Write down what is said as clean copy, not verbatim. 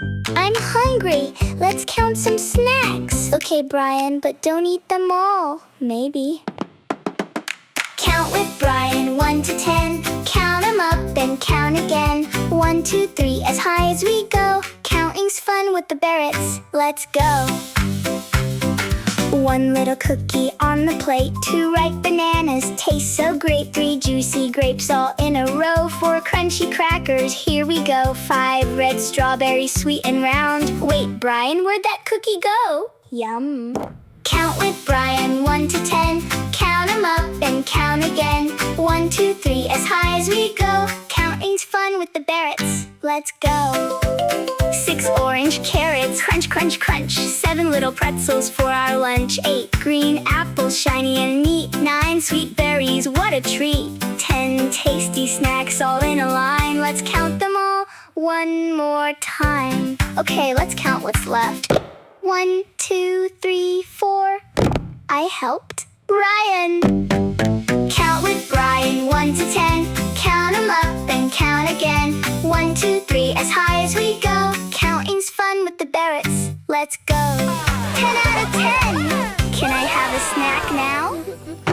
I'm hungry. Let's count some snacks. Okay, Brian, but don't eat them all. Maybe. Count with Brian, 1 to 10. Count 'em up and count again. 1, 2, 3, as high as we go. Counting's fun with the Barretts. Let's go. 1 little cookie on the plate. 2 ripe bananas, taste so great. 3 juicy grapes all in a row. 4 crunchy crackers, here we go. 5 red strawberries, sweet and round. Wait, Brian, where'd that cookie go? Yum. Count with Brian, 1 to 10. Count 'em up and count again. 1, 2, 3, as high as we go. Counting's fun with the Barretts. Let's go. 6 orange carrots, crunch, crunch, crunch. 7 little pretzels for our lunch. 8 green apples, shiny and neat. 9 sweet berries, what a treat. 10 tasty snacks all in a line. Let's count them all one more time. Okay, let's count what's left. 1, 2, 3, 4. I helped. Brian! Count with Brian, 1 to 10. Count 'em up and count again. 1, 2, 3, as high as we go. Counting's fun with the Barretts. Let's go. 10 out of 10! Can I have a snack now?